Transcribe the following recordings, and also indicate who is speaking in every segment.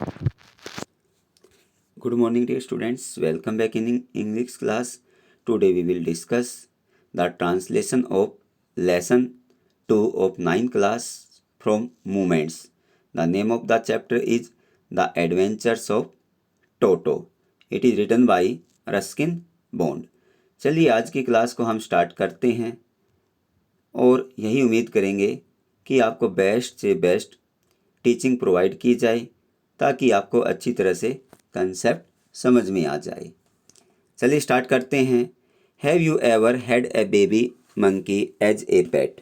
Speaker 1: Good morning, dear students. Welcome back in English class. Today we will discuss the translation of lesson 2 of 9th class from Movements. The name of the chapter is The Adventures of Toto. It is written by Ruskin Bond. चलिए आज की class को हम start करते हैं और यही उम्मीद करेंगे कि आपको बेस्ट से बेस्ट टीचिंग प्रोवाइड की जाए ताकि आपको अच्छी तरह से कंसेप्ट समझ में आ जाए। चलिए स्टार्ट करते हैं। Have you ever had a baby monkey as a pet?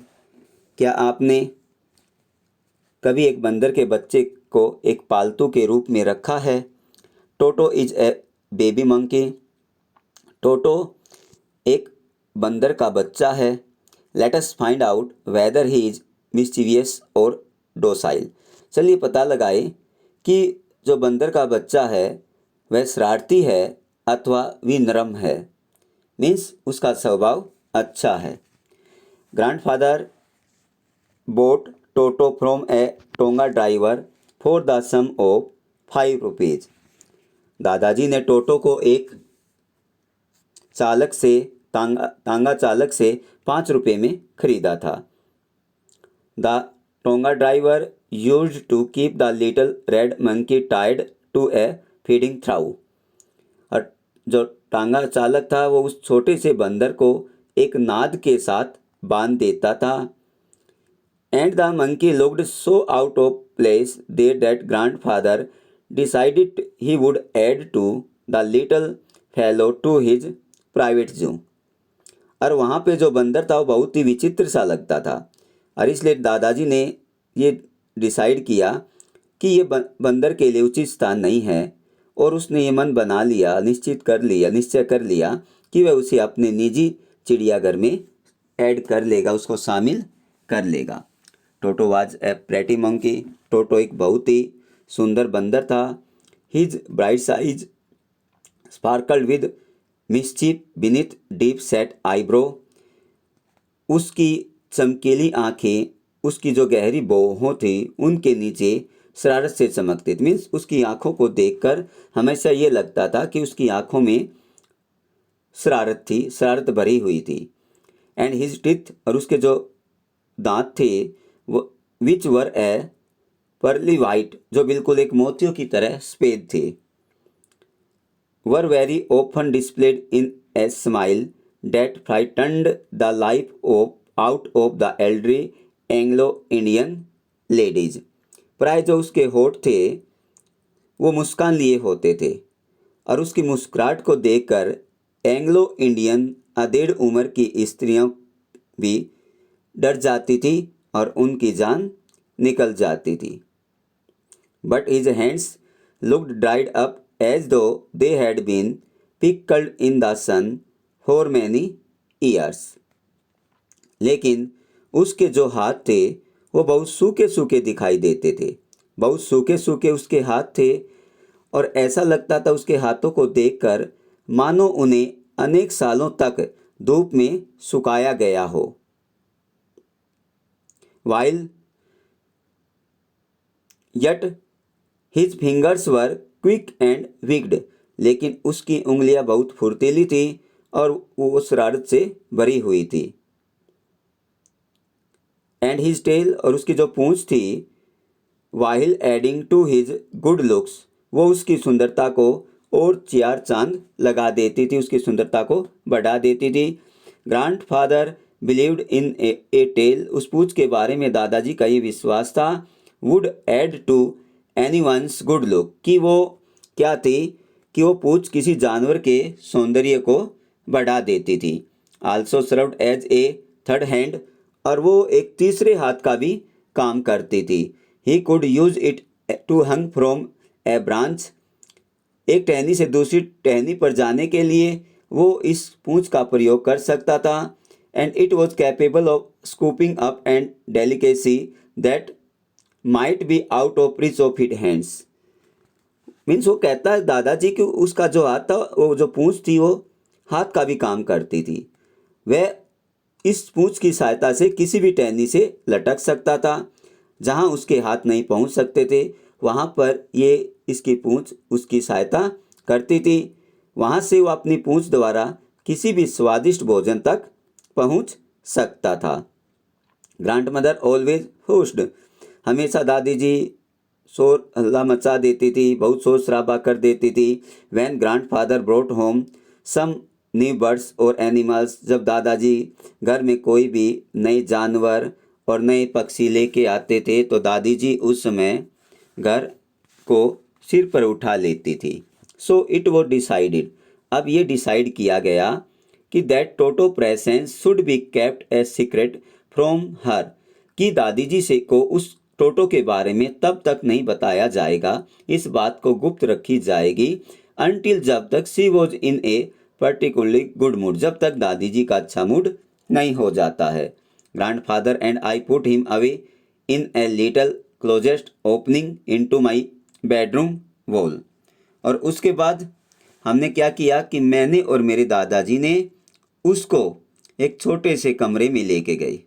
Speaker 1: क्या आपने कभी एक बंदर के बच्चे को एक पालतू के रूप में रखा है? टोटो is a baby monkey. Toto एक बंदर का बच्चा है। Let us find out whether he is mischievous और डोसाइल। चलिए पता लगाए कि जो बंदर का बच्चा है वह शरारती है अथवा विनम्र है। मीन्स उसका स्वभाव अच्छा है। Grandfather bought Toto from a tonga driver for the sum of 5 rupees. दादाजी ने टोटो को एक चालक से तांगा चालक से 5 रुपये में खरीदा था। The tonga driver used to keep the little red monkey tied to a feeding trough. और जो टांगा चालक था वो उस छोटे से बंदर को एक नाद के साथ बांध देता था। And the monkey looked so out of place there that grandfather decided he would add to the little fellow to his private zoo. और वहाँ पे जो बंदर था वो बहुत ही विचित्र सा लगता था और इसलिए दादाजी ने ये डिसाइड किया कि ये बंदर के लिए उचित स्थान नहीं है और उसने ये मन बना लिया, निश्चय कर लिया कि वह उसे अपने निजी चिड़ियाघर में ऐड कर लेगा, उसको शामिल कर लेगा। Toto was a pretty monkey. Toto एक बहुत ही सुंदर बंदर था। His bright eyes sparkled with mischief beneath deep set eyebrow. उसकी चमकीली आंखें, उसकी जो गहरी भौहों थी उनके नीचे शरारत से चमकती थी। मीन्स उसकी आंखों को देखकर हमेशा ये लगता था कि उसकी आंखों में शरारत भरी हुई थी। एंड हिज टीथ, और उसके जो दांत थे वो विच वर ए पर्ली वाइट, जो बिल्कुल एक मोतियों की तरह सफेद थे। Were very often displayed in a smile that frightened the life out of the elderly Anglo Indian ladies. प्राय जो उसके होठ थे वो मुस्कान लिए होते थे और उसकी मुस्कुराहट को देखकर एंग्लो इंडियन अधेड़ उम्र की स्त्रियां भी डर जाती थी और उनकी जान निकल जाती थी। But his hands looked dried up as though they had been pickled in the sun for many years. लेकिन उसके जो हाथ थे वो बहुत सूखे सूखे दिखाई देते थे। बहुत सूखे सूखे उसके हाथ थे और ऐसा लगता था उसके हाथों को देखकर मानो उन्हें अनेक सालों तक धूप में सुखाया गया हो। While yet his fingers were quick and विग्ड। लेकिन उसकी उंगलियां बहुत फुर्तीली थी और वो शरारत से भरी हुई थी। एंड हिज टेल, और उसकी जो पूंछ थी, while adding to his good looks, वो उसकी सुंदरता को और चार चांद लगा देती थी, उसकी सुंदरता को बढ़ा देती थी। Grandfather believed in a tail, उस पूंछ के बारे में दादाजी का ये विश्वास था। Would add to anyone's good look, कि वो क्या थी कि वो पूंछ किसी जानवर के सौंदर्य को बढ़ा देती थी। Also served as a third hand, और वो एक तीसरे हाथ का भी काम करती थी। He could use it to hang from a branch, एक टहनी से दूसरी टहनी पर जाने के लिए वो इस पूंछ का प्रयोग कर सकता था। And it was capable of scooping up and delicacy that might be out of reach of hit hands. Means वो कहता है दादाजी कि उसका जो हाथ था, वो जो पूंछ थी वो हाथ का भी काम करती थी। वह इस पूंछ की सहायता से किसी भी टहनी से लटक सकता था। जहां उसके हाथ नहीं पहुंच सकते थे वहां पर ये इसकी पूंछ उसकी सहायता करती थी। वहाँ से वो अपनी पूंछ द्वारा किसी भी स्वादिष्ट भोजन तक पहुँच सकता था। ग्रैंडमदर ऑलवेज होस्ड, हमेशा दादी जी शोर हल्ला मचा देती थी, बहुत शोर शराबा कर देती थी। When grandfather brought home some new birds और एनिमल्स, जब दादाजी घर में कोई भी नए जानवर और नए पक्षी लेके आते थे तो दादी जी उस समय घर को सिर पर उठा लेती थी। सो इट वॉज डिसाइडेड, अब ये डिसाइड किया गया कि that toto presence should be kept a secret from her, कि दादी जी से को उस टोटो के बारे में तब तक नहीं बताया जाएगा, इस बात को गुप्त रखी जाएगी अनटिल जब तक she was in A particularly good mood, जब तक दादी जी का अच्छा मूड नहीं हो जाता है। Grandfather and I put him away in a little closest opening into my bedroom wall, और उसके बाद हमने क्या किया कि मैंने और मेरे दादाजी ने उसको एक छोटे से कमरे में लेके गए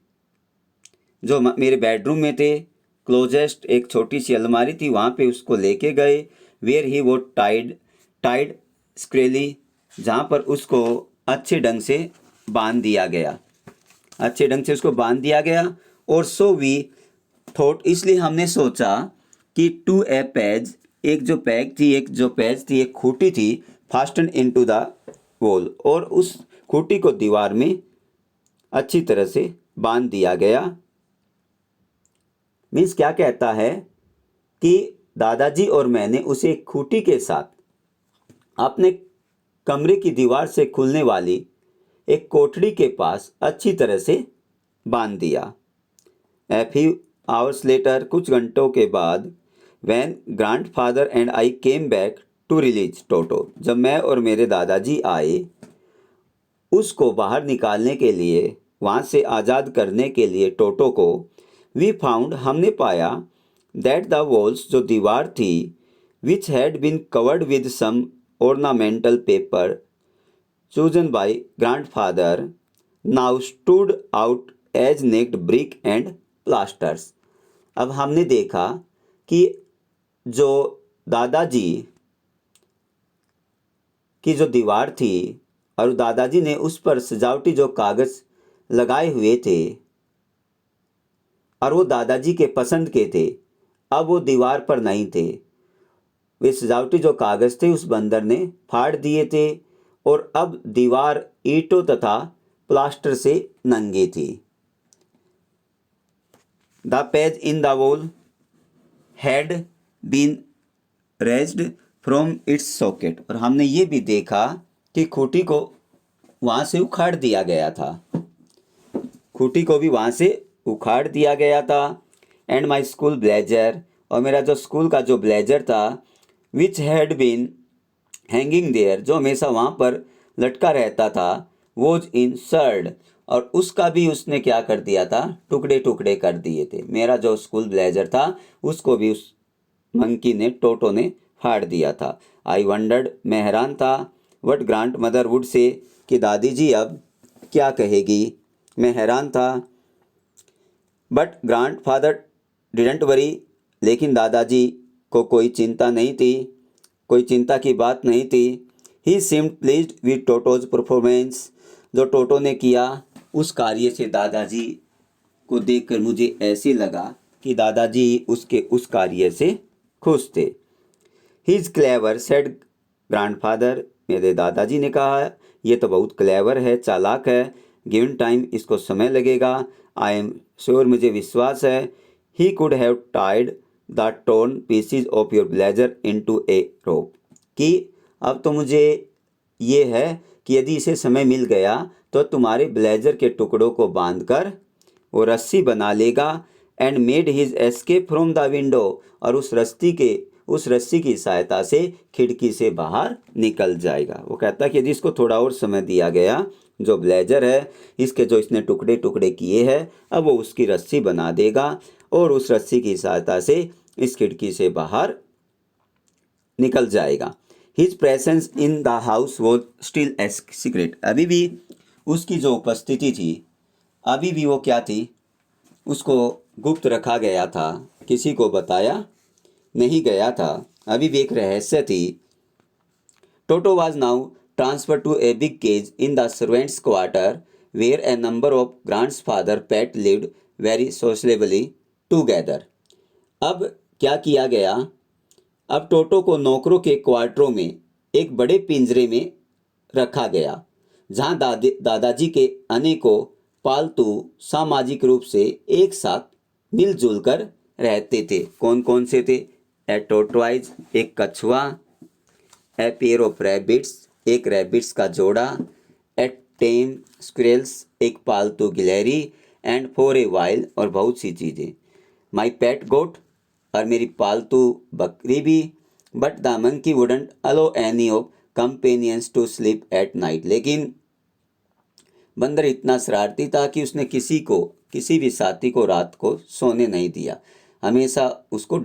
Speaker 1: जो मेरे बेडरूम में थे। क्लोजेस्ट एक छोटी सी अलमारी थी, वहाँ पे उसको लेके गए। वेयर ही वो टाइड स्क्रेली, जहाँ पर उसको अच्छे ढंग से बांध दिया गया, अच्छे ढंग से उसको बांध दिया गया। और सो वी थॉट, इसलिए हमने सोचा कि टू ए पेज, एक जो पेज थी, एक खूंटी थी, फास्टन इनटू द वॉल, और उस खूंटी को दीवार में अच्छी तरह से बांध दिया गया। मीन्स क्या कहता है कि दादाजी और मैंने उसे खूंटी के साथ अपने कमरे की दीवार से खुलने वाली एक कोठड़ी के पास अच्छी तरह से बांध दिया। ए फ्यू आवर्स लेटर, कुछ घंटों के बाद, when grandfather and I came back to release Toto, जब मैं और मेरे दादाजी आए उसको बाहर निकालने के लिए, वहाँ से आज़ाद करने के लिए टोटो को, वी फाउंड, हमने पाया, दैट द वॉल्स, जो दीवार थी, which had been covered with some ornamental paper chosen by grandfather, now stood out as naked brick and plasters। अब हमने देखा कि जो दादाजी की जो दीवार थी और दादाजी ने उस पर सजावटी जो कागज लगाए हुए थे और वो दादाजी के पसंद के थे, अब वो दीवार पर नहीं थे। वे सजावटी जो कागज थे उस बंदर ने फाड़ दिए थे और अब दीवार ईंटों तथा प्लास्टर से नंगी थी। The peg in the wall had been raised from its socket, और हमने ये भी देखा कि खूंटी को वहाँ से उखाड़ दिया गया था, खूंटी को भी वहाँ से उखाड़ दिया गया था। एंड माई स्कूल ब्लेजर, और मेरा जो स्कूल का जो ब्लेजर था, which had been hanging there, जो हमेशा वहाँ पर लटका रहता था, वॉज इन सर्ड, और उसका भी उसने क्या कर दिया था, टुकड़े टुकड़े कर दिए थे। मेरा जो स्कूल ब्लेजर था उसको भी उस मंकी ने, टोटो ने फाड़ दिया था। आई वंडर्ड, मैं हैरान था, what grant mother would say, कि दादी जी अब क्या कहेगी, मैं हैरान था। But grand father didn't worry, लेकिन दादाजी को कोई चिंता नहीं थी, कोई चिंता की बात नहीं थी। He seemed pleased with Toto's performance, जो टोटो ने किया उस कार्य से दादाजी को देखकर मुझे ऐसे लगा कि दादाजी उसके उस कार्य से खुश थे। He is clever said grandfather, मेरे दादाजी ने कहा ये तो बहुत क्लेवर है, चालाक है। गिवन टाइम, इसको समय लगेगा। आई एम श्योर, मुझे विश्वास है। He could have tied the torn pieces of your blazer into a rope, कि अब तो मुझे ये है कि यदि इसे समय मिल गया तो तुम्हारे ब्लेजर के टुकड़ों को बांधकर वो रस्सी बना लेगा। And made his escape from the window, और उस रस्सी की सहायता से खिड़की से बाहर निकल जाएगा। वो कहता है कि यदि इसको थोड़ा और समय दिया गया, जो ब्लेजर है इसके जो इसने टुकड़े टुकड़े किए हैं, अब वो उसकी रस्सी बना देगा और उस रस्सी की सहायता से इस खिड़की से बाहर निकल जाएगा। His presence in the house was still a secret, अभी भी उसकी जो उपस्थिति थी, अभी भी वो क्या थी, उसको गुप्त रखा गया था, किसी को बताया नहीं गया था। अभी भी एक रहस्य थी। टोटो was now transferred to a big cage in the servants' quarter where a number of grandfather pet lived very sociably together. अब क्या किया गया? अब टोटो को नौकरों के क्वार्टरों में एक बड़े पिंजरे में रखा गया जहां दादाजी के अनेकों पालतू सामाजिक रूप से एक साथ मिलजुल कर रहते थे। कौन कौन से थे? ए टोटवाइज एक कछुआ, ए पेयर ऑफ रैबिट्स एक रैबिट्स का जोड़ा, ए टेम स्क्विरल्स एक पालतू गिलहरी, एंड फॉर ए वाइल और बहुत सी चीज़ें। माई पेट गोट और मेरी पालतू बकरी भी। But the monkey wouldn't allow any of companions to sleep at night. लेकिन बंदर इतना शरारती था कि उसने किसी भी साथी को रात को सोने नहीं दिया। हमेशा उसको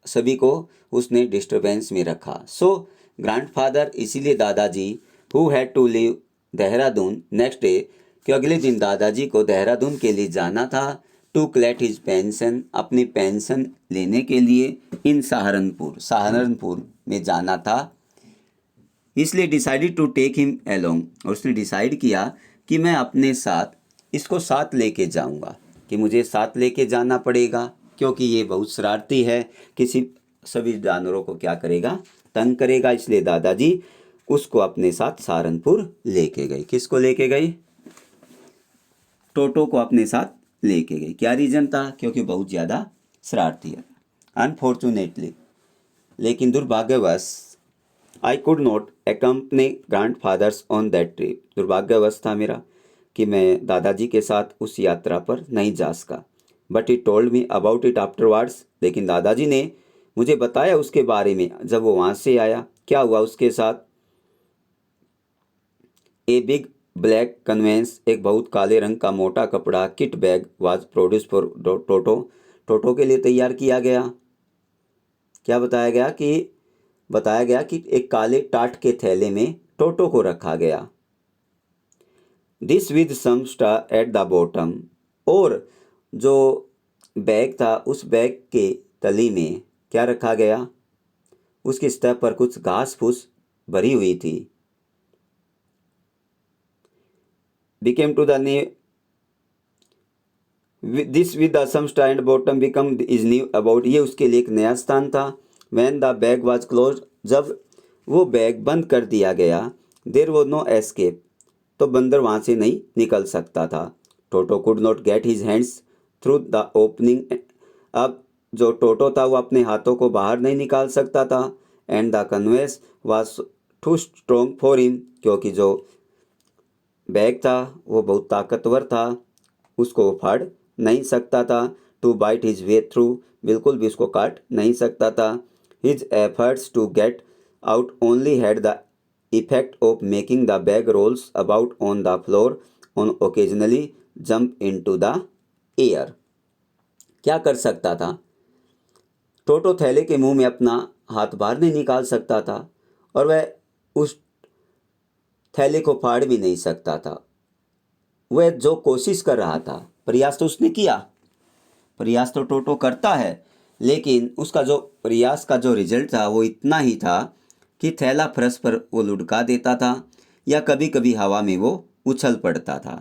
Speaker 1: सभी को उसने डिस्टर्बेंस में रखा। सो ग्रैंडफादर, इसीलिए दादाजी, who had to leave Dehradun next day, कि अगले दिन दादाजी को देहरादून के लिए जाना था, टू कलेक्ट हिज पेंशन, अपनी पेंशन लेने के लिए, इन सहारनपुर में जाना था, इसलिए decided to take him along, और उसने डिसाइड किया कि मैं अपने साथ इसको साथ लेके जाऊंगा, कि मुझे साथ लेके जाना पड़ेगा क्योंकि ये बहुत शरारती है, सभी जानवरों को क्या करेगा, तंग करेगा। इसलिए दादाजी उसको अपने साथ सहारनपुर लेके गए। किसको लेके गई? टोटो को अपने साथ लेके गई। क्या रीज़न था? क्योंकि बहुत ज़्यादा शरारती है। अनफॉर्चुनेटली, लेकिन दुर्भाग्यवश, I could not accompany grandfathers on that trip, दुर्भाग्यवश था मेरा कि मैं दादाजी के साथ उस यात्रा पर नहीं जा सका। But he told me about it afterwards, लेकिन दादाजी ने मुझे बताया उसके बारे में जब वो वहाँ से आया। क्या हुआ उसके साथ? ए बिग ब्लैक कन्वेंस, एक बहुत काले रंग का मोटा कपड़ा, kit bag was produce for Toto के लिए तैयार किया गया। क्या बताया गया कि एक काले टाट के थैले में टोटो को रखा गया। This with some straw at the bottom, और जो बैग था उस बैग के तली में क्या रखा गया? उसके सतह पर कुछ घास फूस भरी हुई थी। Became to the new this with the some straw and bottom become is new about, ये उसके लिए एक नया स्थान था। When the bag was closed, जब वो बैग बंद कर दिया गया, there was no escape, तो बंदर वहाँ से नहीं निकल सकता था। टोटो could not get his hands through the opening, अब जो टोटो था वो अपने हाथों को बाहर नहीं निकाल सकता था। And the canvas was too strong for him, क्योंकि जो बैग था वो बहुत ताकतवर था, उसको वो फाड़ नहीं सकता था। To bite his way through, बिल्कुल भी उसको काट नहीं सकता था। His efforts to get out only had the effect of making the bag rolls about on the floor and occasionally jump into the air. क्या कर सकता था? टोटो थैले के मुंह में अपना हाथ बाहर नहीं निकाल सकता था और वह उस थैले को फाड़ भी नहीं सकता था। वह जो कोशिश कर रहा था, प्रयास तो उसने किया, प्रयास तो टोटो करता है, लेकिन उसका जो प्रयास का जो रिजल्ट था वो इतना ही था कि थैला फर्श पर वो लुढ़का देता था या कभी कभी हवा में वो उछल पड़ता था।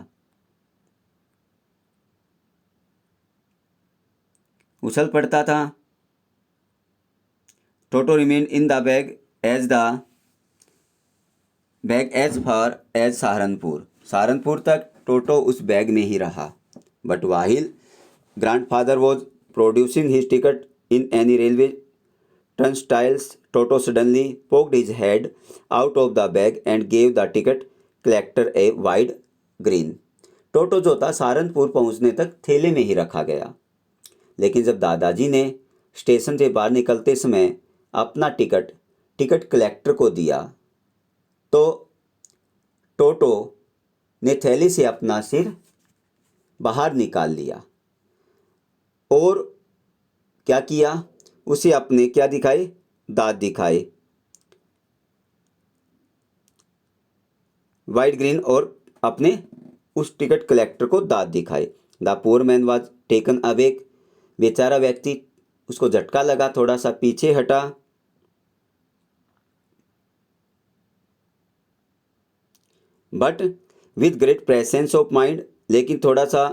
Speaker 1: Toto remained in the bag as far as Saharanpur तक टोटो उस बैग में ही रहा। But while grandfather was producing his ticket in any railway turnstiles, Toto suddenly poked his head out of the bag and gave the ticket collector a wide grin. टोटो जो था सहारनपुर पहुंचने तक थैले में ही रखा गया, लेकिन जब दादाजी ने स्टेशन से बाहर निकलते समय अपना टिकट कलेक्टर को दिया तो टोटो ने थैले से अपना सिर बाहर निकाल लिया और क्या किया? उसे अपने क्या दिखाए? दांत दिखाए, वाइट ग्रीन, और अपने उस टिकट कलेक्टर को दांत दिखाए। The poor man was taken awake, बेचारा व्यक्ति उसको झटका लगा, थोड़ा सा पीछे हटा। But with great presence of mind, लेकिन थोड़ा सा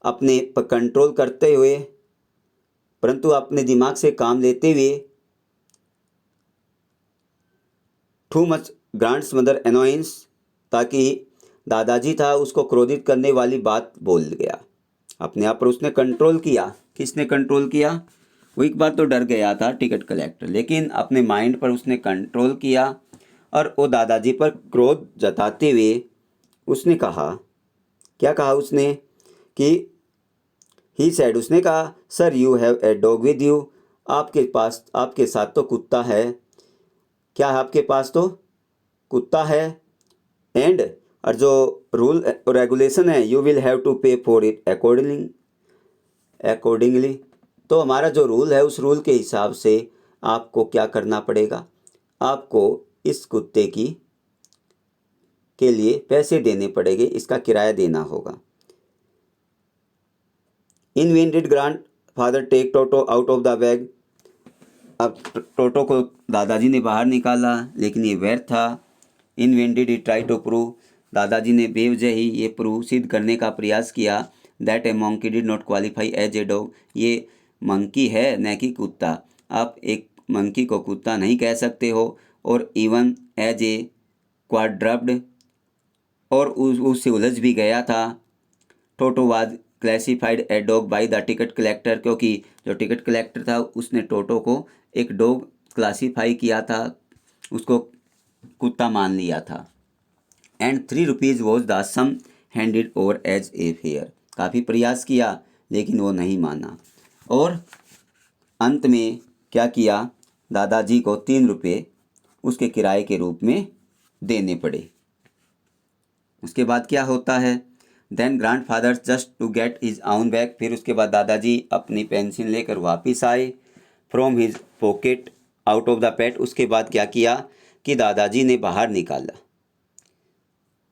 Speaker 1: अपने पर कंट्रोल करते हुए, परंतु अपने दिमाग से काम लेते हुए, too much grants mother annoyance, ताकि दादाजी था उसको क्रोधित करने वाली बात बोल गया। अपने आप पर उसने कंट्रोल किया। किसने कंट्रोल किया? वो एक बार तो डर गया था टिकट कलेक्टर, लेकिन अपने माइंड पर उसने कंट्रोल किया और वो दादाजी पर क्रोध जताते हुए उसने कहा, क्या कहा उसने कि ही सेड, उसने कहा, sir you have a dog with you, आपके साथ तो कुत्ता है। क्या है आपके पास? तो कुत्ता है। एंड और जो रूल रेगुलेशन है, यू विल हैव टू पे फॉर इट अकॉर्डिंगली, तो हमारा जो रूल है उस रूल के हिसाब से आपको क्या करना पड़ेगा? आपको इस कुत्ते के लिए पैसे देने पड़ेंगे, इसका किराया देना होगा। In vain did grandfather take Toto out of the bag, अब टोटो को दादाजी ने बाहर निकाला, लेकिन ये व्यर्थ था। In vain did he try to prove, दादाजी ने बेवजह ही ये प्रूव सिद्ध करने का प्रयास किया that a monkey did not qualify as a dog, ये मंकी है न कि कुत्ता। आप एक मंकी को कुत्ता नहीं कह सकते हो, और इवन एज ए क्वाड्रप्ड, और उससे उलझ भी गया था। टोटो was classified a dog by the ticket collector, क्योंकि जो टिकट कलेक्टर था उसने टोटो को एक डॉग क्लासीफाई किया था, उसको कुत्ता मान लिया था। And 3 rupees was the sum handed over as a fare, काफ़ी प्रयास किया लेकिन वो नहीं माना, और अंत में क्या किया? दादाजी को 3 रुपये उसके किराए के रूप में देने पड़े। उसके बाद क्या होता है? Then grandfather just to get his own bag, फिर उसके बाद दादाजी अपनी पेंसिल लेकर वापस आए from his pocket out of the pet. उसके बाद क्या किया कि दादाजी ने बाहर निकाला,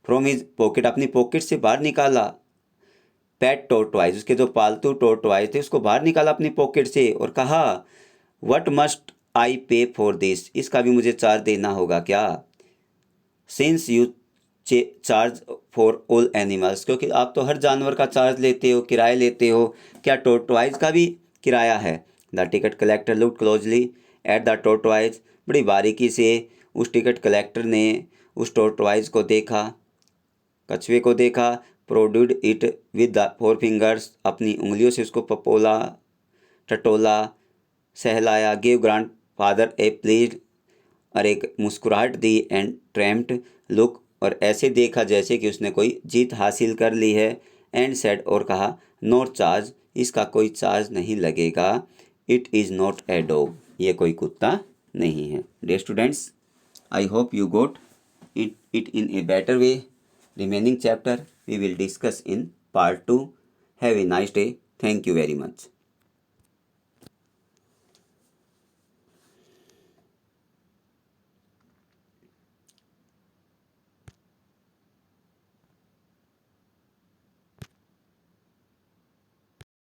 Speaker 1: फ्रॉम हिज पॉकेट, अपनी पॉकेट से बाहर निकाला पेट टॉर्टवाइज, उसके जो पालतू टॉर्टवाइज थे उसको बाहर निकाला अपनी पॉकेट से, और कहा, व्हाट मस्ट आई पे फॉर दिस, इसका भी मुझे चार्ज देना होगा क्या? Since you charge for all animals, क्योंकि आप तो हर जानवर का चार्ज लेते हो, किराया लेते हो, क्या टॉर्टवाइज का भी किराया है? The ticket collector looked closely at the tortoise, बड़ी बारीकी से उस टिकट कलेक्टर ने उस टॉर्टवाइज को देखा, कछुए को देखा। Prodded it with the 4 fingers, अपनी उंगलियों से उसको पपोला, टटोला, सहलाया। Give grandfather a please, और एक मुस्कुराहट दी। एंड ट्रैम्प्ड लुक, और ऐसे देखा जैसे कि उसने कोई जीत हासिल कर ली है। एंड सेड, और कहा, नॉट चार्ज, इसका कोई चार्ज नहीं लगेगा। It is not a dog, ये कोई कुत्ता नहीं है। Dear students, I hope you got it in a better way. Remaining chapter we will discuss in part 2. Have a nice day. Thank you very much.